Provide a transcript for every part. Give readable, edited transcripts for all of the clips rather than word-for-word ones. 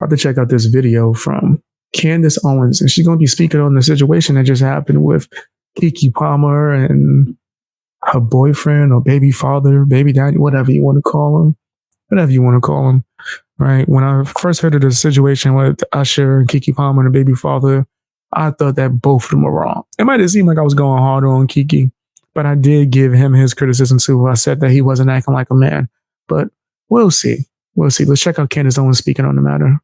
About to check out this video from Candace Owens, and she's going to be speaking on the situation that just happened with Keke Palmer and her boyfriend or baby father, baby daddy, whatever you want to call him. Whatever you want to call him, right? When I first heard of the situation with Usher and Keke Palmer and the baby father, I thought that both of them were wrong. It might have seemed like I was going harder on Keke, but I did give him his criticism too. I said that he wasn't acting like a man, but we'll see. We'll see. Let's check out Candace Owens speaking on the matter.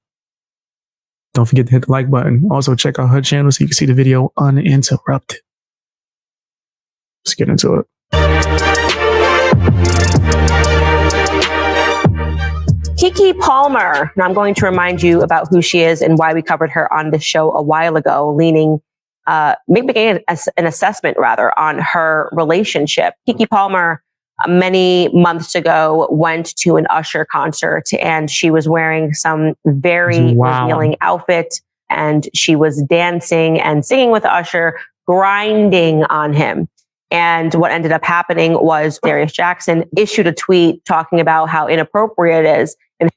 Don't forget to hit the like button. Also, check out her channel so you can see the video uninterrupted. Let's get into it. Keke Palmer. Now, I'm going to remind you about who she is and why we covered her on the show a while ago, making an assessment rather on her relationship. Keke Palmer, many months ago, went to an Usher concert and she was wearing some very revealing outfit, and she was dancing and singing with Usher, grinding on him. And what ended up happening was Darius Jackson issued a tweet talking about how inappropriate it is. And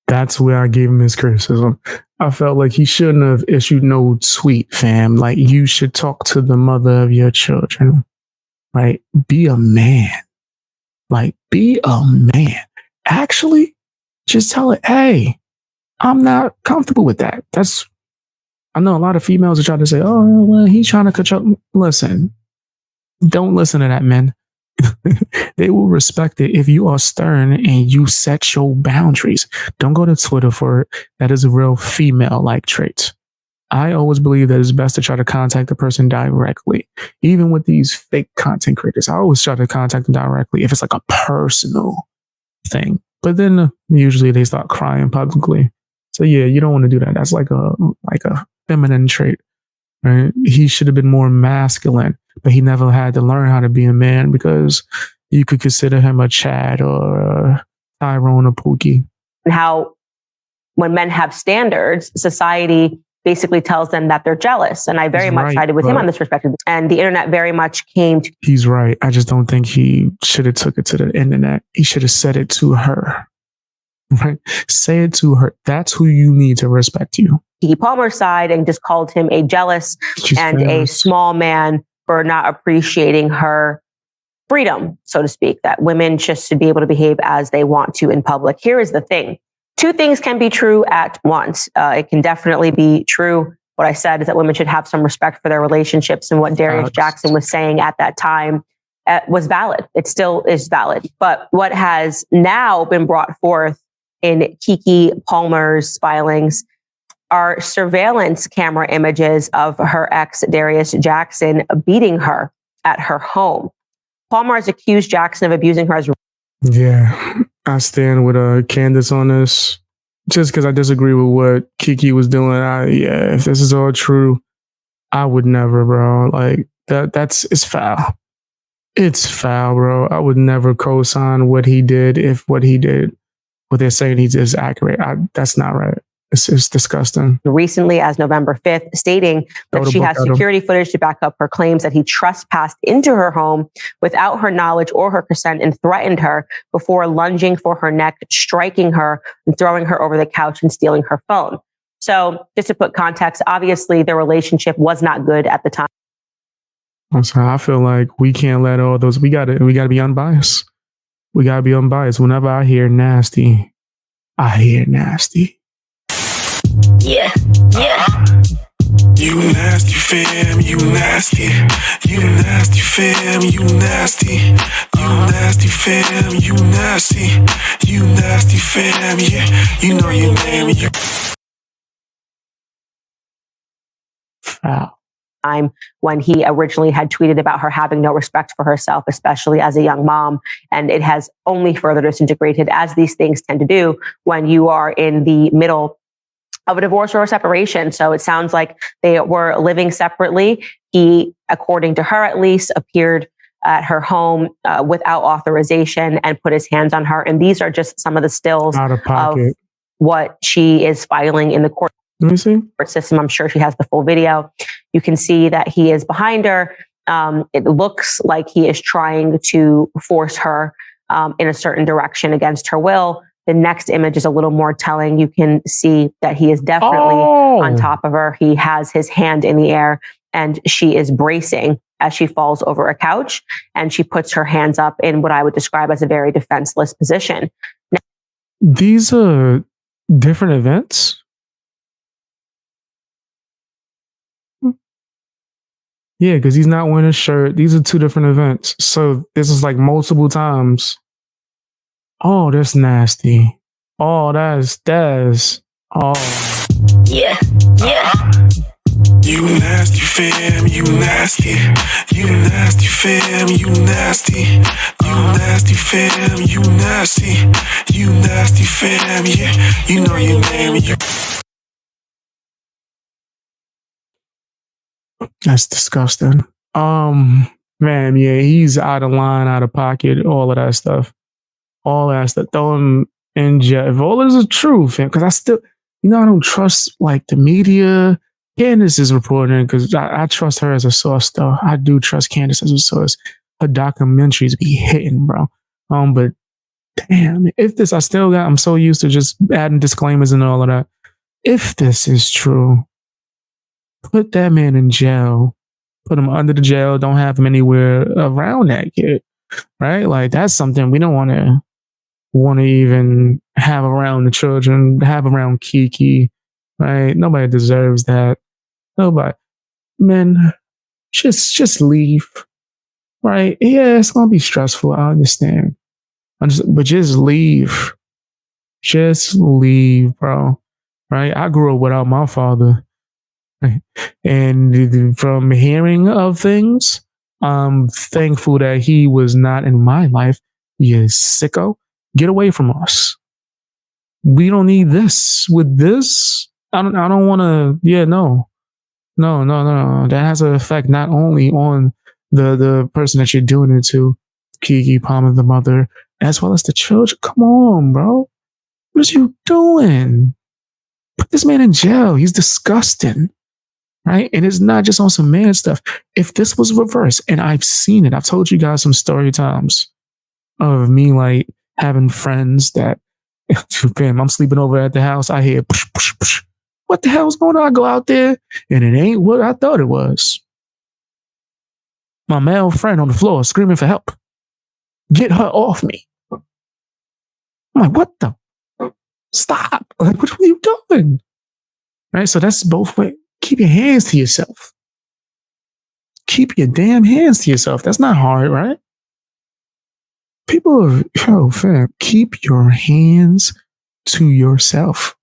that's where I gave him his criticism. I felt like he shouldn't have issued no tweet, fam. Like, you should talk to the mother of your children, right? Be a man. Like, be a man. Actually, just tell it, hey, I'm not comfortable with that. I know a lot of females are trying to say, oh, well, he's trying to control. Listen. Don't listen to that, men. They will respect it if you are stern and you set your boundaries. Don't go to Twitter for it. That is a real female-like trait. I always believe that it's best to try to contact the person directly. Even with these fake content creators, I always try to contact them directly if it's like a personal thing. But then usually they start crying publicly. So yeah, you don't want to do that. That's like a feminine trait. Right? He should have been more masculine, but he never had to learn how to be a man because you could consider him a Chad or a Tyrone or Pookie. And how when men have standards, society basically tells them that they're jealous. And I very much sided with him on this perspective. And the internet very much came to... He's right. I just don't think he should have took it to the internet. He should have said it to her. Right? Say it to her. That's who you need to respect you. Keke Palmer's side and just called him a jealous a small man for not appreciating her freedom, so to speak, that women just should be able to behave as they want to in public. Here is the thing. Two things can be true at once. It can definitely be true. What I said is that women should have some respect for their relationships, and what Darius Jackson was saying at that time was valid. It still is valid. But what has now been brought forth in Keke Palmer's filings are surveillance camera images of her ex, Darius Jackson, beating her at her home. Palmer has accused Jackson of abusing her as... Yeah, I stand with Candace on this. Just because I disagree with what Keke was doing. If this is all true, I would never, bro. Like, it's foul. It's foul, bro. I would never co-sign what he did if what they're saying he is accurate. That's not right. It's disgusting. Recently, as November 5th, stating that she has security footage to back up her claims that he trespassed into her home without her knowledge or her consent and threatened her before lunging for her neck, striking her, and throwing her over the couch and stealing her phone. So just to put context, obviously their relationship was not good at the time. I'm sorry. I feel like we can't let all those, we gotta be unbiased. We gotta be unbiased. Whenever I hear nasty, I hear nasty. Yeah. You nasty fam, you nasty. You nasty fam, you nasty. You nasty fam, you nasty. You nasty fam, yeah. You know your name. Foul. When he originally had tweeted about her having no respect for herself, especially as a young mom. And it has only further disintegrated, as these things tend to do when you are in the middle of a divorce or a separation. So it sounds like they were living separately. He, according to her at least, appeared at her home without authorization and put his hands on her. And these are just some of the stills of what she is filing in the court. Let me see. System. I'm sure she has the full video. You can see that he is behind her. It looks like he is trying to force her in a certain direction against her will. The next image is a little more telling. You can see that he is definitely on top of her. He has his hand in the air and she is bracing as she falls over a couch, and she puts her hands up in what I would describe as a very defenseless position. Now, these are different events. Yeah, because he's not wearing a shirt. These are two different events. So this is like multiple times. Oh, that's nasty. Oh, that's oh. Yeah. You nasty fam, you nasty. You nasty fam, you nasty. You nasty fam, you nasty. You nasty fam, yeah. You know your name. That's disgusting. Man, yeah, he's out of line, out of pocket, all of that stuff. All that stuff. Throw him in jail. If all this is true, fam, because I still, I don't trust like the media. Candace is reporting because I trust her as a source, though. I do trust Candace as a source. Her documentaries be hitting, bro. But damn, if this, I'm so used to just adding disclaimers and all of that. If this is true, put that man in jail. Put him under the jail. Don't have him anywhere around that kid, right? Like that's something we don't want to even have around the children, have around Keke, right? Nobody deserves that. Nobody. Man, just leave, right? Yeah, it's gonna be stressful. I understand. But just leave. Just leave, bro. Right? I grew up without my father. And from hearing of things, I'm thankful that he was not in my life. You sicko. Get away from us. We don't need this. With this, I don't want to. Yeah, no. That has an effect not only on the person that you're doing it to, Keke Palmer, the mother, as well as the children. Come on, bro. What are you doing? Put this man in jail. He's disgusting. Right? And it's not just on some man stuff. If this was reversed, and I've seen it, I've told you guys some story times of me like having friends that, bam, I'm sleeping over at the house. I hear, push, push, push. What the hell's going on? I go out there and it ain't what I thought it was. My male friend on the floor screaming for help. Get her off me. I'm like, what the? Stop. Like, what are you doing? Right? So that's both ways. Keep your hands to yourself. Keep your damn hands to yourself. That's not hard, right? People, fam, keep your hands to yourself.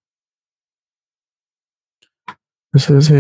This is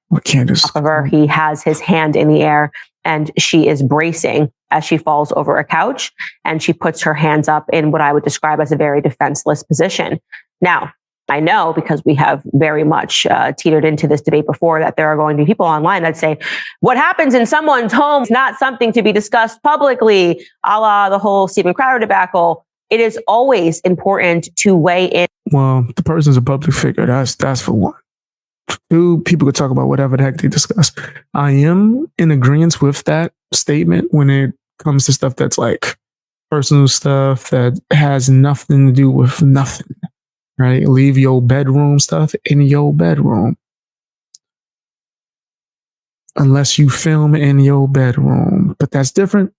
what Candace. However, he has his hand in the air and she is bracing as she falls over a couch, and she puts her hands up in what I would describe as a very defenseless position. Now, I know, because we have very much teetered into this debate before, that there are going to be people online that say, what happens in someone's home is not something to be discussed publicly, a la the whole Steven Crowder debacle. It is always important to weigh in. Well, the person's a public figure. That's for one. Two, people could talk about whatever the heck they discuss. I am in agreement with that statement when it comes to stuff that's like personal stuff that has nothing to do with nothing. Right? Leave your bedroom stuff in your bedroom. Unless you film in your bedroom. But that's different.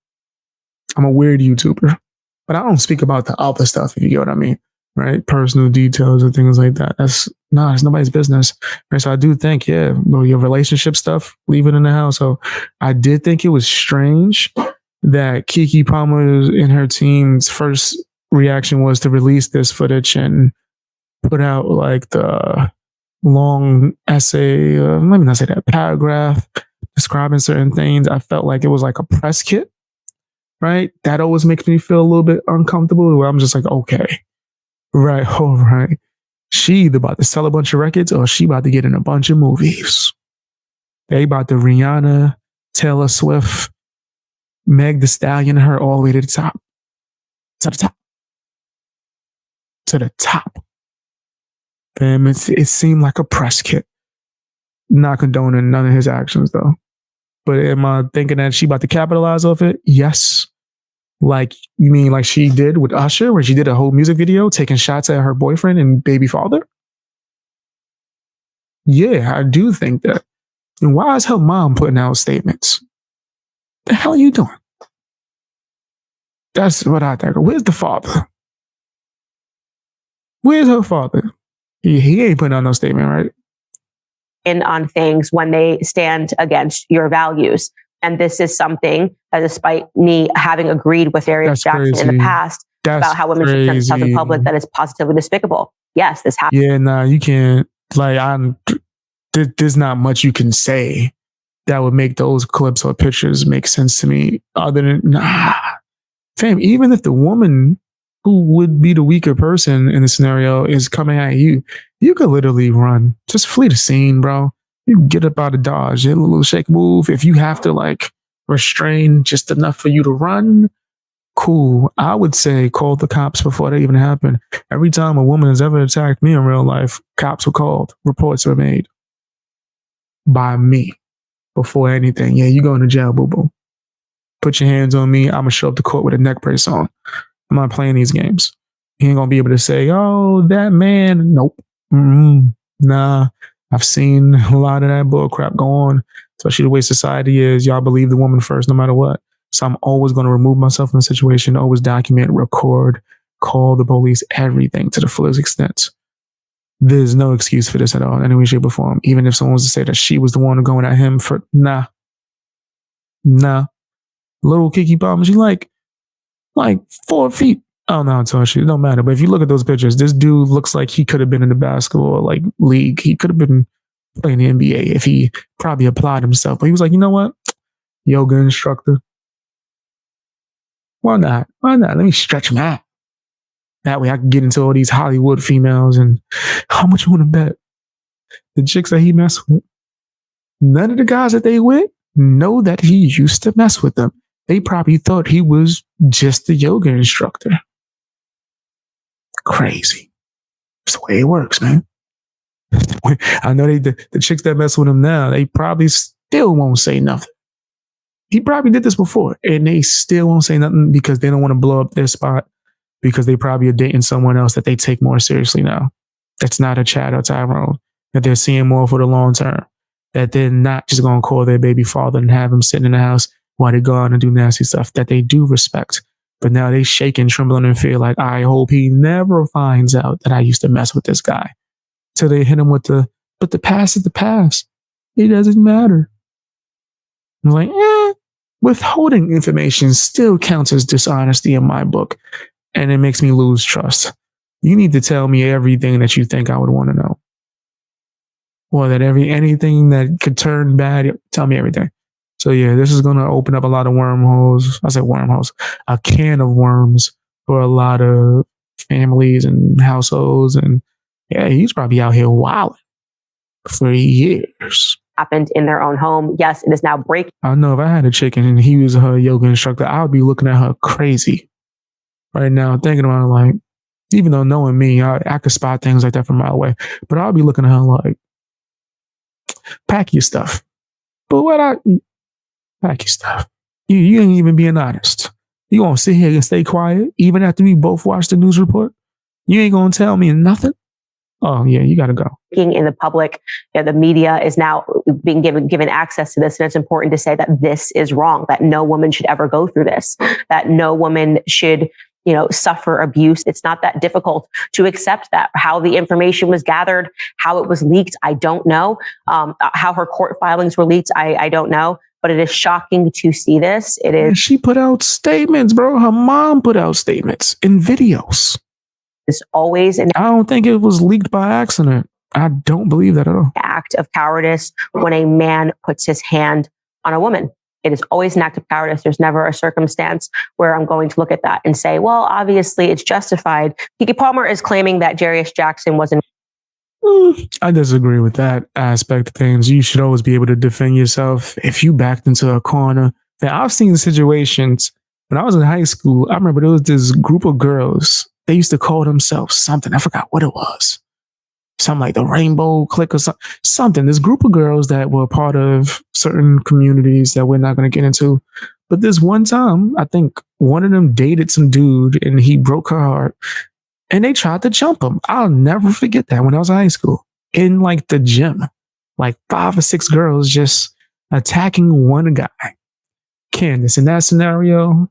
I'm a weird YouTuber. But I don't speak about the other stuff, if you get what I mean. Right? Personal details and things like that. It's nobody's business. Right? So I do think, your relationship stuff, leave it in the house. So I did think it was strange that Keke Palmer and her team's first reaction was to release this footage and put out like the long essay, let me not say that, paragraph describing certain things. I felt like it was like a press kit, right? That always makes me feel a little bit uncomfortable, where I'm just like, okay, right, all right. She either about to sell a bunch of records or she about to get in a bunch of movies. They about to Rihanna, Taylor Swift, Meg Thee Stallion, her all the way to the top. To the top. To the top. It seemed like a press kit. Not condoning none of his actions, though. But am I thinking that she about to capitalize off it? Yes. Like, you mean like she did with Usher, where she did a whole music video taking shots at her boyfriend and baby father? Yeah, I do think that. And why is her mom putting out statements? The hell are you doing? That's what I think. Where's the father? Where's her father? He ain't putting out no statement, right? In on things when they stand against your values. And this is something that, despite me having agreed with Darius Jackson in the past about how women should present themselves in public, that is positively despicable. Yes, this happens. Yeah, nah, you can't. Like, there's not much you can say that would make those clips or pictures make sense to me. Other than, nah, fam. Even if the woman who would be the weaker person in the scenario is coming at you, you could literally run. Just flee the scene, bro. You get up out of dodge, hit a little shake move. If you have to like restrain just enough for you to run, cool. I would say call the cops before that even happened. Every time a woman has ever attacked me in real life, cops were called. Reports were made by me before anything. Yeah, you going to jail, boo-boo. Put your hands on me. I'm going to show up to court with a neck brace on. I'm not playing these games. You ain't going to be able to say, oh, that man. Nope. Nah. I've seen a lot of that bull crap go on, especially the way society is. Y'all believe the woman first, no matter what. So I'm always going to remove myself from the situation, always document, record, call the police, everything to the fullest extent. There's no excuse for this at all, in any way, shape, or form. Even if someone was to say that she was the one going at him for, nah. Little Keke Palmer, she like 4 feet. I don't know how to tell you. It don't matter. But if you look at those pictures, this dude looks like he could have been in the basketball like league. He could have been playing the NBA if he probably applied himself. But he was like, you know what? Yoga instructor. Why not? Let me stretch him out. That way I can get into all these Hollywood females. And how much you want to bet? The chicks that he messed with, none of the guys that they with know that he used to mess with them. They probably thought he was just a yoga instructor. Crazy. That's the way it works, man. I know the chicks that mess with him now, they probably still won't say nothing. He probably did this before, and they still won't say nothing because they don't want to blow up their spot, because they probably are dating someone else that they take more seriously now. That's not a Chad or Tyrone, that they're seeing more for the long term, that they're not just going to call their baby father and have him sitting in the house while they go out and do nasty stuff, that they do respect. But now they shaking, trembling in fear, like, I hope he never finds out that I used to mess with this guy. Till they hit him with but the past is the past. It doesn't matter. I'm like, withholding information still counts as dishonesty in my book. And it makes me lose trust. You need to tell me everything that you think I would want to know. Or that anything that could turn bad, tell me everything. So yeah, this is going to open up a lot of wormholes. I said wormholes, a can of worms for a lot of families and households. And yeah, he's probably out here wilding for years. Happened in their own home. Yes, it is now breaking. I know if I had a chicken and he was her yoga instructor, I would be looking at her crazy right now, thinking about it, like, even though knowing me, I could spot things like that from a mile away, but I'll be looking at her like, pack your stuff. But pack your stuff. You ain't even being honest. You gonna sit here and stay quiet even after we both watch the news report? You ain't gonna tell me nothing? Oh yeah, you gotta go. In the public, the media is now being given access to this, and it's important to say that this is wrong. That no woman should ever go through this. That no woman should, suffer abuse. It's not that difficult to accept that. How the information was gathered, how it was leaked, I don't know. How her court filings were leaked, I don't know. But it is shocking to see this. It is. She put out statements, bro. Her mom put out statements in videos. It's always I don't think it was leaked by accident. I don't believe that at all. Act of cowardice when a man puts his hand on a woman. It is always an act of cowardice. There's never a circumstance where I'm going to look at that and say, well, obviously it's justified. Keke Palmer is claiming that Darius Jackson wasn't. I disagree with that aspect of things. You should always be able to defend yourself if you backed into a corner. Now, I've seen situations when I was in high school. I remember there was this group of girls. They used to call themselves something. I forgot what it was. Something like the Rainbow Clique or something. This group of girls that were part of certain communities that we're not going to get into. But this one time, I think one of them dated some dude and he broke her heart and they tried to jump him. I'll never forget that when I was in high school in like the gym, like 5 or 6 girls just attacking one guy. Candace, in that scenario,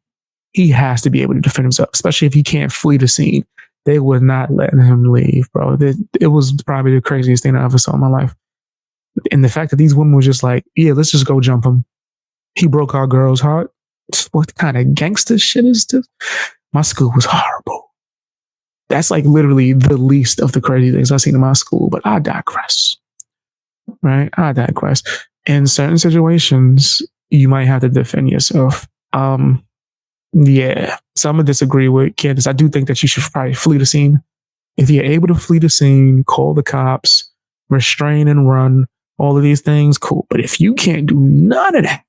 he has to be able to defend himself, especially if he can't flee the scene. They would not let him leave, bro. It was probably the craziest thing I ever saw in my life. And the fact that these women were just like, yeah, let's just go jump him. He broke our girl's heart. What kind of gangster shit is this? My school was horrible. That's like literally the least of the crazy things I've seen in my school, but I digress. Right? I digress. In certain situations, you might have to defend yourself. Yeah, so I'm gonna disagree with Candace. I do think that you should probably flee the scene. If you're able to flee the scene, call the cops, restrain and run, all of these things, cool. But if you can't do none of that,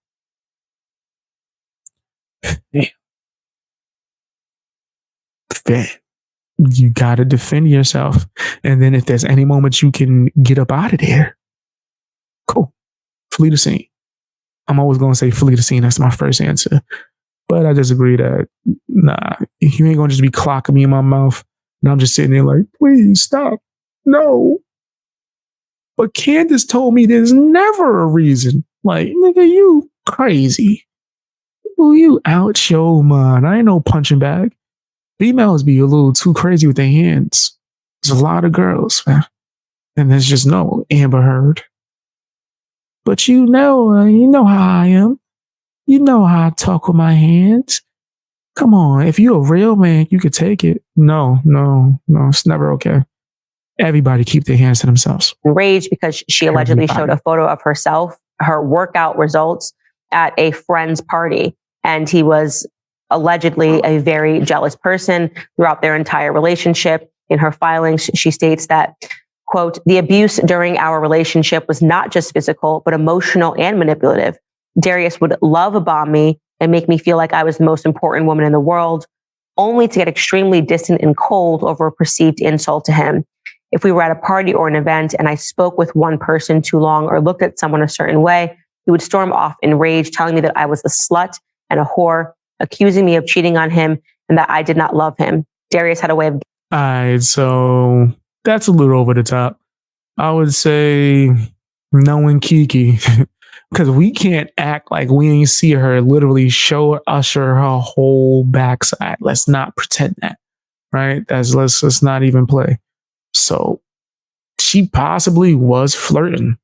then you gotta defend yourself. And then if there's any moment you can get up out of there, cool. Flee the scene. I'm always gonna say flee the scene. That's my first answer. But I disagree that, nah, you ain't gonna just be clocking me in my mouth. And I'm just sitting there like, please stop. No. But Candace told me there's never a reason. Like, nigga, you crazy. You out your mind. I ain't no punching bag. Females be a little too crazy with their hands. There's a lot of girls, man. And there's just no Amber Heard. But you know how I am. You know how I talk with my hands. Come on, if you're a real man, you could take it. No, it's never okay. Everybody keep their hands to themselves. Enraged because she allegedly showed a photo of herself, her workout results at a friend's party. And he was allegedly a very jealous person throughout their entire relationship. In her filings, she states that, quote, the abuse during our relationship was not just physical, but emotional and manipulative. Darius would love bomb me and make me feel like I was the most important woman in the world, only to get extremely distant and cold over a perceived insult to him. If we were at a party or an event and I spoke with one person too long or looked at someone a certain way, he would storm off in rage, telling me that I was a slut and a whore, accusing me of cheating on him and that I did not love him. Darius had a way of... All right, so that's a little over the top. I would say knowing Keke, because we can't act like we ain't see her literally show Usher her whole backside. Let's not pretend that, right? Let's not even play. So she possibly was flirting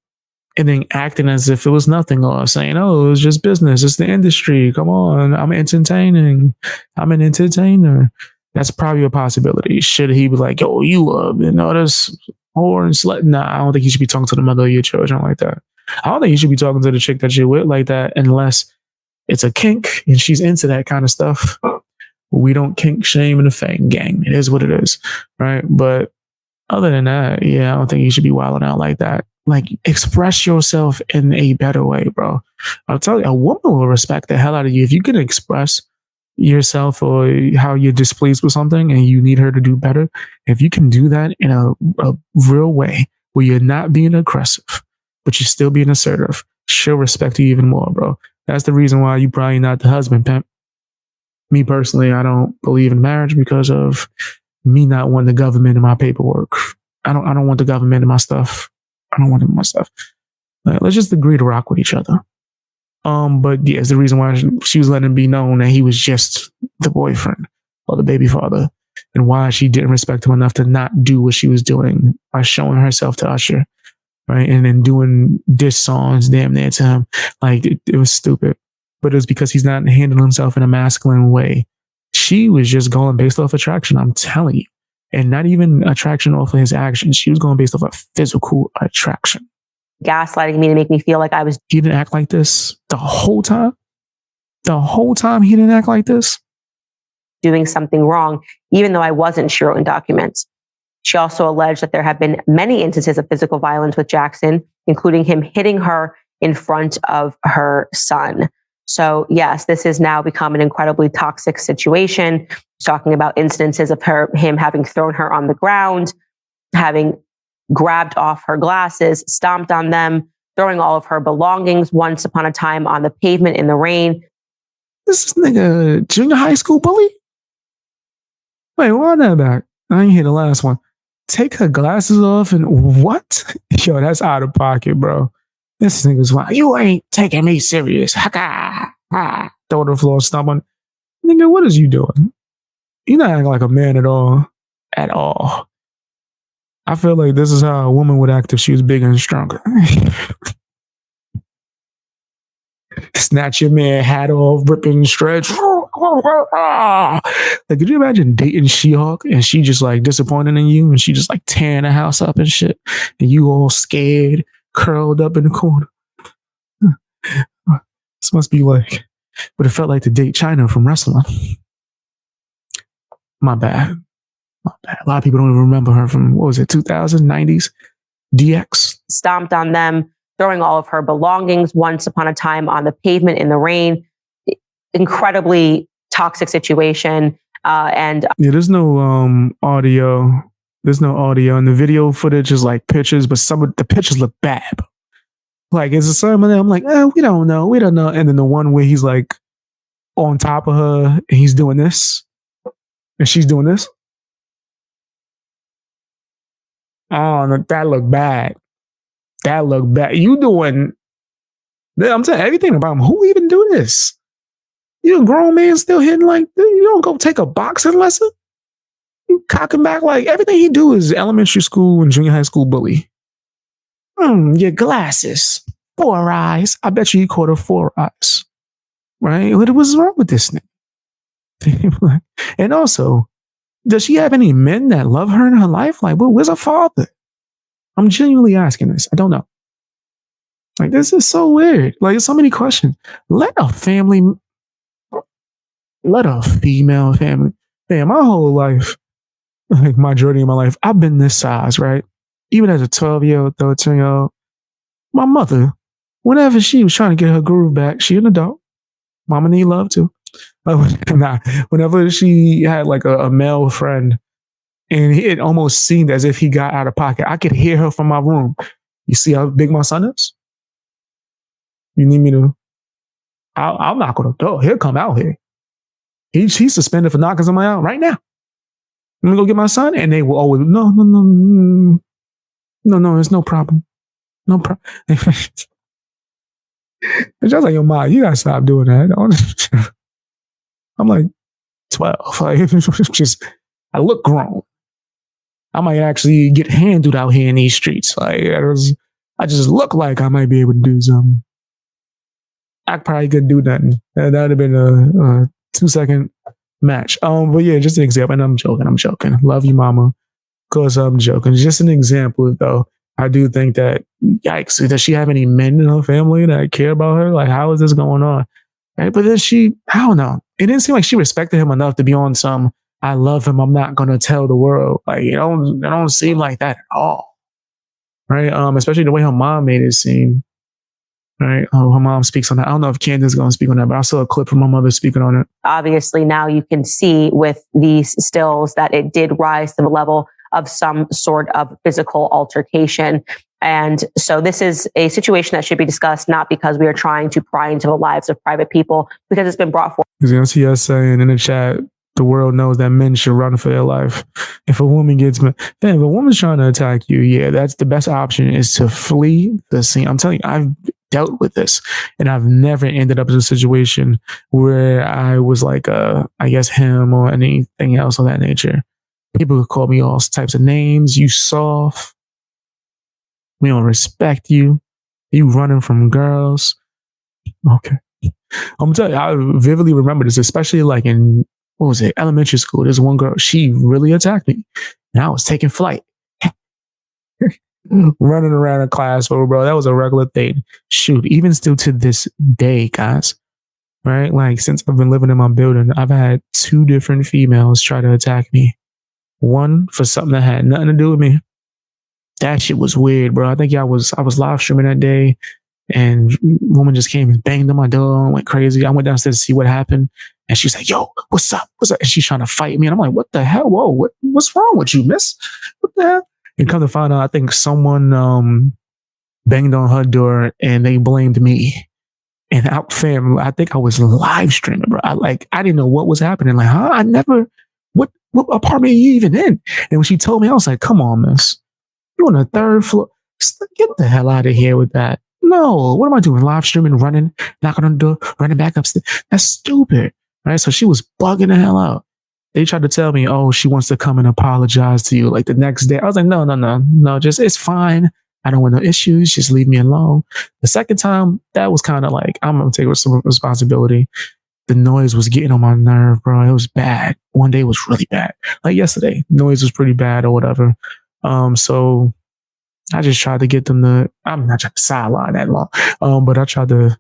and then acting as if it was nothing, or saying, oh, it was just business. It's the industry. Come on. I'm entertaining. I'm an entertainer. That's probably a possibility. Should he be like, yo, you this whore and slut? Nah, I don't think he should be talking to the mother of your children like that. I don't think you should be talking to the chick that you're with like that unless it's a kink and she's into that kind of stuff. We don't kink shame in the Fang gang. It is what it is, right? But other than that, yeah, I don't think you should be wilding out like that. Like, express yourself in a better way, bro. I'll tell you, a woman will respect the hell out of you. If you can express yourself or how you're displeased with something and you need her to do better, if you can do that in a real way where you're not being aggressive, but you're still being assertive, she'll respect you even more, bro. That's the reason why you probably not the husband, pimp. Me personally, I don't believe in marriage because of me not wanting the government in my paperwork. I don't want the government in my stuff. I don't want it in my stuff. Let's just agree to rock with each other. But yeah, it's the reason why she was letting it be known that he was just the boyfriend or the baby father, and why she didn't respect him enough to not do what she was doing by showing herself to Usher. Right. And then doing diss songs damn near to him. Like, it was stupid. But it was because he's not handling himself in a masculine way. She was just going based off attraction, I'm telling you. And not even attraction off of his actions. She was going based off of physical attraction. Gaslighting me to make me feel like I was... He didn't act like this the whole time? The whole time he didn't act like this? Doing something wrong, even though I wasn't, she wrote in documents. She also alleged that there have been many instances of physical violence with Jackson, including him hitting her in front of her son. So yes, this has now become an incredibly toxic situation. She's talking about instances of him having thrown her on the ground, having grabbed off her glasses, stomped on them, throwing all of her belongings once upon a time on the pavement in the rain. This nigga junior high school bully? Wait, run that back. I ain't hear the last one. Take her glasses off and what? Yo, that's out of pocket, bro. This nigga's like, you ain't taking me serious. Haka. Ha. Throw the floor, stomp on. Nigga, what is you doing? You're not acting like a man at all. At all. I feel like this is how a woman would act if she was bigger and stronger. Snatch your man hat off, ripping stretch. Like, could you imagine dating She-Hulk and she just like disappointed in you and she just like tearing the house up and shit, and you all scared, curled up in the corner? This must be like what it felt like to date China from wrestling. My bad. My bad. A lot of people don't even remember her from, what was it, 2090s? DX? Stomped on them, throwing all of her belongings once upon a time on the pavement in the rain. Incredibly toxic situation. And yeah, there's no audio. There's no audio. And the video footage is like pictures, but some of the pictures look bad. Like, it's a sermon. I'm like, we don't know. We don't know. And then the one where he's like on top of her and he's doing this and she's doing this. Oh, that looked bad. That looked bad. You doing, I'm telling you, everything about him. Who even do this? You a grown man still hitting like, you don't go take a boxing lesson? You cocking back like everything he do is elementary school and junior high school bully. Your glasses, 4 eyes. I bet you he caught her 4 eyes. Right? What was wrong with this nigga? And also, does she have any men that love her in her life? Like, where's her father? I'm genuinely asking this. I don't know. Like, this is so weird. Like, there's so many questions. Let a female family. Man, my whole life, like majority of my life, I've been this size, right? Even as a 12-year-old, 13-year-old, my mother, whenever she was trying to get her groove back, she an adult. Mama need love too. Whenever she had like a male friend and it almost seemed as if he got out of pocket, I could hear her from my room. You see how big my son is? You need me to? I'll knock on the door. He'll come out here. He's suspended for knocking somebody out right now. I'm gonna go get my son, and they will always no. There's no problem. No problem. It's just like, yo, Ma, you gotta stop doing that. I'm like 12. Like, just I look grown. I might actually get handled out here in these streets. Like, I just look like I might be able to do something. I probably couldn't do nothing. That would have been a 2-second match. But yeah, just an example. And I'm joking. Love you, Mama. Of course, I'm joking. Just an example, though. I do think that, yikes, does she have any men in her family that care about her? Like, how is this going on? Right? But then I don't know. It didn't seem like she respected him enough to be on some, I love him, I'm not going to tell the world. Like, it don't seem like that at all. Right? Especially the way her mom made it seem. Right? Oh, her mom speaks on that. I don't know if Candace is going to speak on that, but I saw a clip from my mother speaking on it. Obviously, now you can see with these stills that it did rise to the level of some sort of physical altercation. And so this is a situation that should be discussed, not because we are trying to pry into the lives of private people, because it's been brought forth. Because you see us saying in the chat, the world knows that men should run for their life. If a woman if a woman's trying to attack you, yeah, that's the best option is to flee the scene. I'm telling you, I've dealt with this and I've never ended up in a situation where I was like, I guess him or anything else of that nature. People would call me all types of names. You soft. We don't respect you. You running from girls. Okay. I'm telling you, I vividly remember this, especially like in, what was it, elementary school. There's one girl, she really attacked me. And I was taking flight. Running around a class, bro. That was a regular thing. Shoot, even still to this day, guys. Right? Like, since I've been living in my building, I've had 2 different females try to attack me. One for something that had nothing to do with me. That shit was weird, bro. I think I was live streaming that day, and woman just came and banged on my door and went crazy. I went downstairs to see what happened, and she's like, "Yo, what's up? What's up?" And she's trying to fight me, and I'm like, "What the hell? Whoa, what's wrong with you, miss? What the hell?" And come to find out, I think someone banged on her door, and they blamed me. And out fam, I think I was live streaming, bro. I didn't know what was happening. Like, huh? I never, what apartment are you even in? And when she told me, I was like, come on, miss. You on the third floor. Get the hell out of here with that. No, what am I doing? Live streaming, running, knocking on the door, running back upstairs. That's stupid. Right. So she was bugging the hell out. They tried to tell me, oh, she wants to come and apologize to you like the next day. I was like, no, just it's fine. I don't want no issues. Just leave me alone. The second time, that was kind of like, I'm going to take some responsibility. The noise was getting on my nerve, bro. It was bad. One day was really bad. Like yesterday, noise was pretty bad or whatever. So I just tried to get them to, I'm not trying to sideline that long. But I tried to,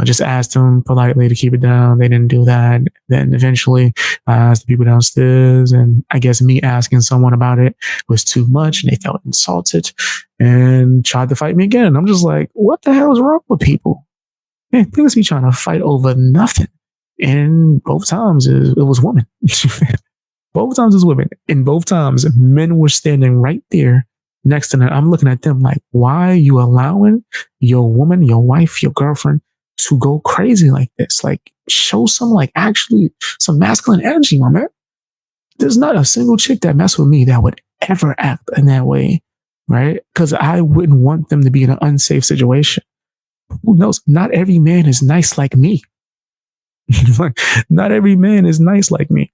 just ask them politely to keep it down. They didn't do that. Then eventually I asked the people downstairs, and I guess me asking someone about it was too much, and they felt insulted and tried to fight me again. I'm just like, what the hell is wrong with people? Man, people be trying to fight over nothing. And both times it was women. Both times it was women. And both times men were standing right there next to them. I'm looking at them like, why are you allowing your woman, your wife, your girlfriend to go crazy like this? Like, show some actually some masculine energy, my man. There's not a single chick that mess with me that would ever act in that way, right? Because I wouldn't want them to be in an unsafe situation. Who knows? Not every man is nice like me. Not every man is nice like me.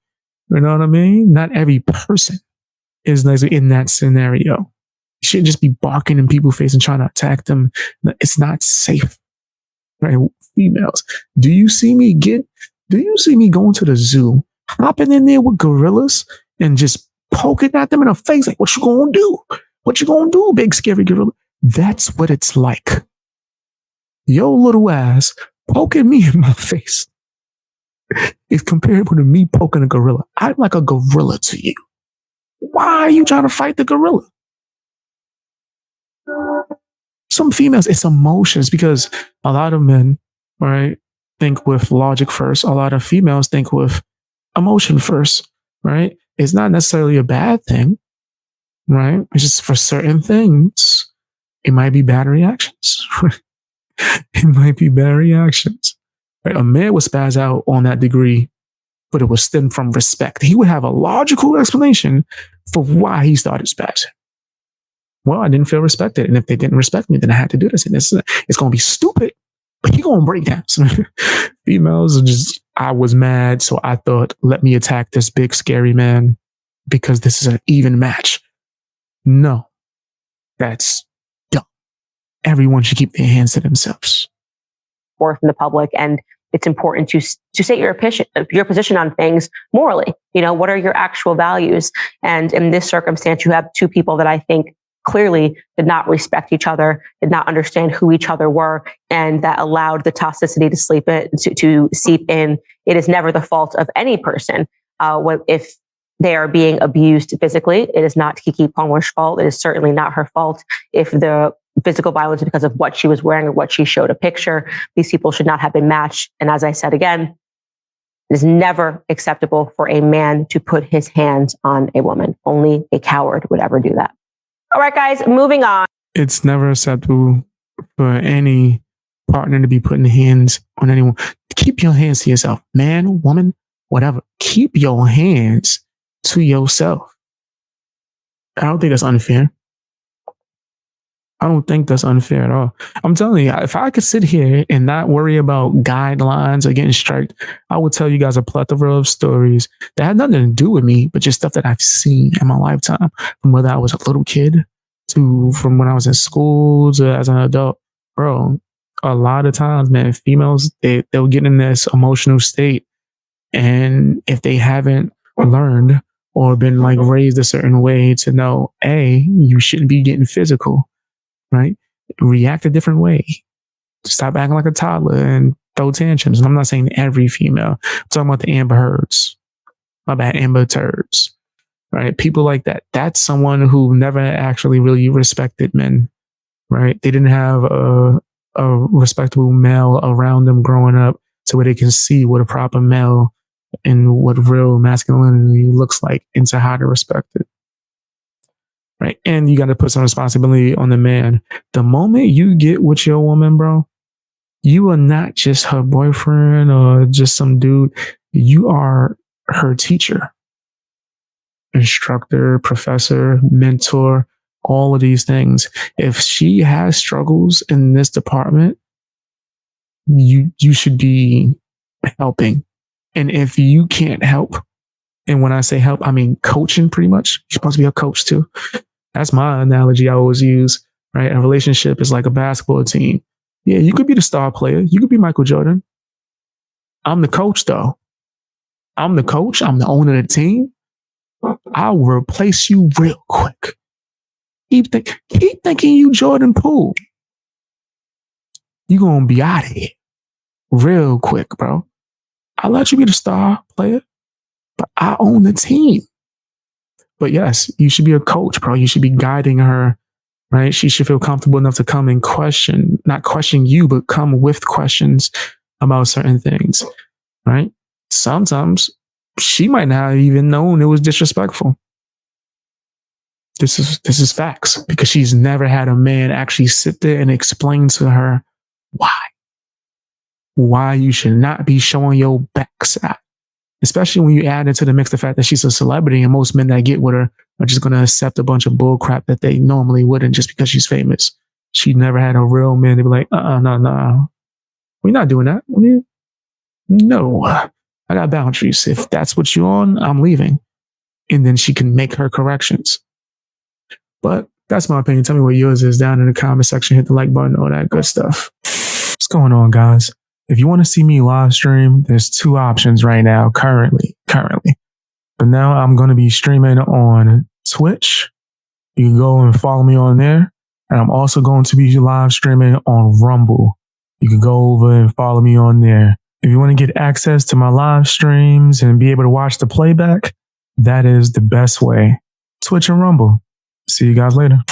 You know what I mean? Not every person is nice in that scenario. You shouldn't just be barking in people's face and trying to attack them. It's not safe. Right? Females, do you see me going to the zoo, hopping in there with gorillas and just poking at them in the face? Like, what you gonna do? What you gonna do, big scary gorilla? That's what it's like. Your little ass poking me in my face is comparable to me poking a gorilla. I'm like a gorilla to you. Why are you trying to fight the gorilla? Some females, it's emotions, because a lot of men, right, think with logic first. A lot of females think with emotion first, right? It's not necessarily a bad thing, right? It's just for certain things, it might be bad reactions. It might be bad reactions. Right? A man would spaz out on that degree, but it would stem from respect. He would have a logical explanation for why he started spazzing. Well, I didn't feel respected. And if they didn't respect me, then I had to do this. And it's going to be stupid, but he going to break down. Females are just, I was mad. So I thought, let me attack this big, scary man because this is an even match. No, that's dumb. Everyone should keep their hands to themselves. Or from the public. And it's important to state your position on things morally. What are your actual values? And in this circumstance, you have two people that I think clearly did not respect each other, did not understand who each other were, and that allowed the toxicity to seep in. It is never the fault of any person. If they are being abused physically, it is not Keke Palmer's fault. It is certainly not her fault. If the physical violence is because of what she was wearing or what she showed a picture, these people should not have been matched. And as I said again, it is never acceptable for a man to put his hands on a woman. Only a coward would ever do that. All right, guys, moving on. It's never acceptable for any partner to be putting hands on anyone. Keep your hands to yourself. Man, woman, whatever. Keep your hands to yourself. I don't think that's unfair. I don't think that's unfair at all. I'm telling you, if I could sit here and not worry about guidelines or getting striked, I would tell you guys a plethora of stories that had nothing to do with me, but just stuff that I've seen in my lifetime, from whether I was a little kid to from when I was in school to as an adult. Bro, a lot of times, man, females, they'll get in this emotional state. And if they haven't learned or been raised a certain way to know, A, you shouldn't be getting physical. Right? React a different way. Stop acting like a toddler and throw tantrums. And I'm not saying every female. I'm talking about the Amber Heards. My bad, Amber Turds. Right? People like that. That's someone who never actually really respected men. Right? They didn't have a respectable male around them growing up so where they can see what a proper male and what real masculinity looks like and to how to respect it. Right. And you got to put some responsibility on the man. The moment you get with your woman, bro, You are not just her boyfriend or just some dude. You are her teacher, instructor, professor, mentor, all of these things. If she has struggles in this department, you should be helping. And if you can't help, and when I say help, I mean coaching pretty much. You're supposed to be a coach too. That's my analogy I always use, right? A relationship is like a basketball team. Yeah, you could be the star player. You could be Michael Jordan. I'm the coach though. I'm the coach. I'm the owner of the team. I'll replace you real quick. Keep thinking you Jordan Poole. You're going to be out of here real quick, bro. I'll let you be the star player, but I own the team. But yes, you should be a coach, bro. You should be guiding her, right? She should feel comfortable enough to come and not question you, but come with questions about certain things, right? Sometimes she might not have even known it was disrespectful. This is facts, because she's never had a man actually sit there and explain to her why you should not be showing your backside. Especially when you add into the mix the fact that she's a celebrity, and most men that get with her are just going to accept a bunch of bull crap that they normally wouldn't just because she's famous. She never had a real man to be like, no. We're not doing that. No, I got boundaries. If that's what you're on, I'm leaving. And then she can make her corrections. But that's my opinion. Tell me what yours is down in the comment section. Hit the like button, all that good stuff. What's going on, guys? If you want to see me live stream, there's two options right now, currently. But now I'm going to be streaming on Twitch. You can go and follow me on there. And I'm also going to be live streaming on Rumble. You can go over and follow me on there. If you want to get access to my live streams and be able to watch the playback, that is the best way. Twitch and Rumble. See you guys later.